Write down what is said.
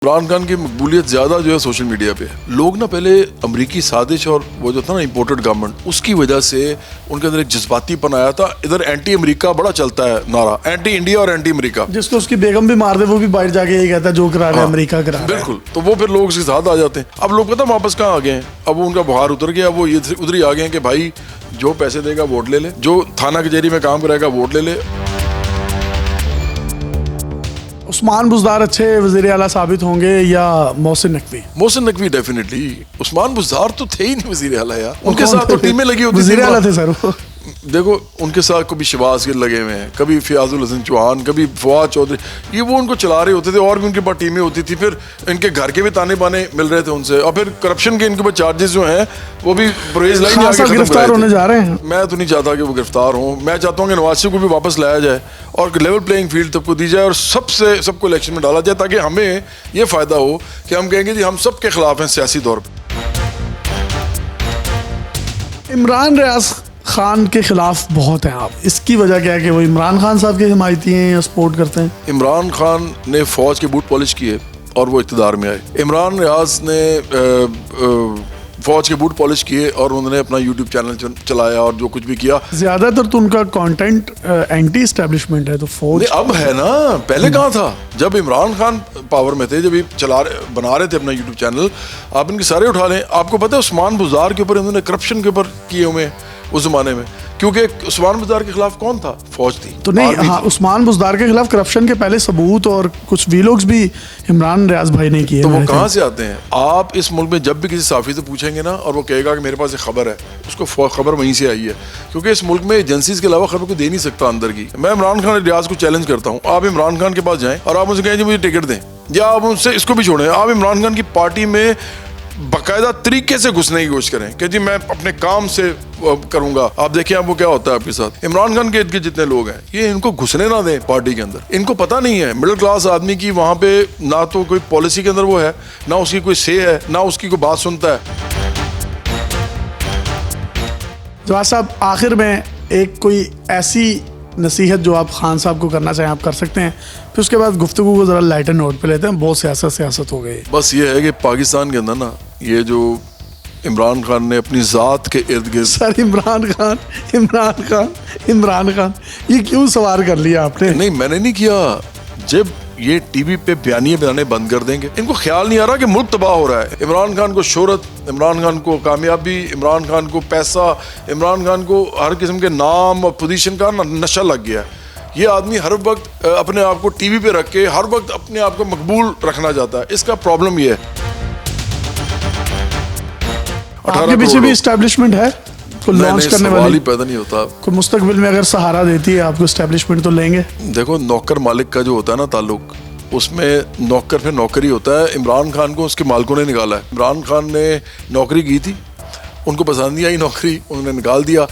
عمران خان کی مقبولیت زیادہ جو ہے سوشل میڈیا پہ ہے. لوگ نا پہلے امریکی سازش اور وہ جو تھا نا امپورٹڈ گورنمنٹ اس کی وجہ سے ان کے اندر ایک جذباتی پن آیا تھا. ادھر اینٹی امریکہ بڑا چلتا ہے نعرہ, اینٹی انڈیا اور اینٹی امریکہ. جس کو اس کی بیگم بھی مار دے وہ بھی باہر جا کے یہی کہتا ہے جو کرا رہے امریکہ کرا رہا ہے. بالکل. تو وہ پھر لوگ اس کے ساتھ آ جاتے ہیں. اب لوگ پتہ واپس کہاں آ گئے ہیں, اب وہ ان کا بخار اتر گیا, وہ ادھر ہی آ گئے ہیں کہ بھائی جو پیسے دے گا ووٹ لے لے, جو تھانہ کچہری میں کام کرے گا ووٹ لے لے. عثمان بزدار اچھے وزیر اعلیٰ ثابت ہوں گے یا محسن نقوی؟ محسن نقوی ڈیفینیٹلی. عثمان بزدار تو تھے ہی نہیں وزیر اعلیٰ یار, ان کے ساتھ تو ٹیمیں لگی ہوتی تھی. وزیر اعلیٰ تھے سر. دیکھو ان کے ساتھ کبھی شہباز گل لگے ہوئے ہیں, کبھی فیاض الحسن چوہان, کبھی فواد چودھری, یہ وہ ان کو چلا رہے ہوتے تھے. اور بھی ان کے پاس ٹیمیں ہوتی تھی. پھر ان کے گھر کے بھی تانے بانے مل رہے تھے ان سے, اور پھر کرپشن کے ان کے اوپر چارجز جو ہیں وہ بھی پرویز لائن آگے گرفتار ہونے جا رہے ہیں. میں تو نہیں چاہتا کہ وہ گرفتار ہوں. میں چاہتا ہوں کہ نواز شریف کو بھی واپس لایا جائے اور لیول پلینگ فیلڈ سب کو دی جائے اور سب کو الیکشن میں ڈالا جائے, تاکہ ہمیں یہ فائدہ ہو کہ ہم کہیں گے جی ہم سب کے خلاف ہیں سیاسی طور پہ. عمران ریاض خان کے خلاف بہت ہیں آپ, اس کی وجہ کیا ہے کہ وہ عمران خان صاحب کے حمایتی ہیں یا سپورٹ کرتے ہیں؟ عمران خان نے فوج کے بوٹ پالش کیے اور وہ اقتدار میں آئے. عمران ریاض نے فوج کے بوٹ پالش کیے اور انہوں نے اپنا یوٹیوب چینل چلایا اور جو کچھ بھی کیا. زیادہ تر تو ان کا کانٹینٹ اینٹی اسٹیبلشمنٹ ہے, تو فوج اب ہے نا, پہلے کہاں تھا جب عمران خان پاور میں تھے, جب یہ بنا رہے تھے اپنا یوٹیوب چینل. آپ ان کے سارے اٹھا لیں, آپ کو پتہ ہے عثمان بزدار کے اوپر انہوں نے کرپشن کے اوپر کیے ہوئے اس زمانے میں, کیونکہ عثمان بزدار کے خلاف کون تھا؟ فوج تھی. تو نہیں, ہاں عثمان بزدار کے خلاف کرپشن کے پہلے ثبوت اور کچھ ویلوگز بھی عمران ریاض بھائی نے کیے. تو وہ کہاں سے آتے ہیں؟ آپ اس ملک میں جب بھی کسی صحافی سے پوچھیں گے نا اور وہ کہے گا کہ میرے پاس ایک خبر ہے, اس کو خبر وہیں سے آئی ہے, کیونکہ اس ملک میں ایجنسیز کے علاوہ خبر کو دے نہیں سکتا اندر کی. میں عمران خان ریاض کو چیلنج کرتا ہوں, آپ عمران خان کے پاس جائیں اور آپ ان سے کہیں جی مجھے ٹکٹ دیں, یا آپ ان سے اس کو بھی چھوڑیں, آپ عمران خان کی پارٹی میں باقاعدہ طریقے سے گھسنے کی کوشش کریں کہ جی میں اپنے کام سے کروں گا. آپ دیکھیں اب وہ کیا ہوتا ہے آپ کے ساتھ. عمران خان کے ارد گرد جتنے لوگ ہیں یہ ان کو گھسنے نہ دیں پارٹی کے اندر. ان کو پتہ نہیں ہے مڈل کلاس آدمی کی وہاں پہ نہ تو کوئی پالیسی کے اندر وہ ہے, نہ اس کی کوئی سے ہے, نہ اس کی کوئی بات سنتا ہے. جواز صاحب آخر میں ایک کوئی ایسی نصیحت جو آپ خان صاحب کو کرنا چاہیں آپ کر سکتے ہیں, پھر اس کے بعد گفتگو کو ذرا لائٹر نوٹ پہ لیتے ہیں. بہت سیاست ہو گئی. بس یہ ہے کہ پاکستان کے اندر نا یہ جو عمران خان نے اپنی ذات کے ارد گرد سر عمران خان یہ کیوں سوار کر لیا آپ نے؟ نہیں میں نے نہیں کیا. جب یہ ٹی وی پہ بیانیے بنانے بند کر دیں گے, ان کو خیال نہیں آ رہا کہ ملک تباہ ہو رہا ہے. عمران خان کو شہرت, عمران خان کو کامیابی, عمران خان کو پیسہ, عمران خان کو ہر قسم کے نام اور پوزیشن کا نشہ لگ گیا ہے. یہ آدمی ہر وقت اپنے آپ کو ٹی وی پہ رکھ کے ہر وقت اپنے آپ کو مقبول رکھنا چاہتا ہے. اس کا پرابلم یہ ہے. آپ کے پیچھے بھی اسٹیبلشمنٹ ہے کو لانچ کرنے والی؟ پیدا نہیں ہوتا. کوئی مستقبل میں اگر سہارا دیتی ہے آپ کو اسٹیبلشمنٹ تو لیں گے؟ دیکھو نوکر مالک کا جو ہوتا ہے نا تعلق, اس میں نوکر پھر نوکر ہی ہوتا ہے. عمران خان کو اس کے مالکوں نے نکالا ہے. عمران خان نے نوکری کی تھی, ان کو پسند نہیں آئی نوکری, انہوں نے نکال دیا.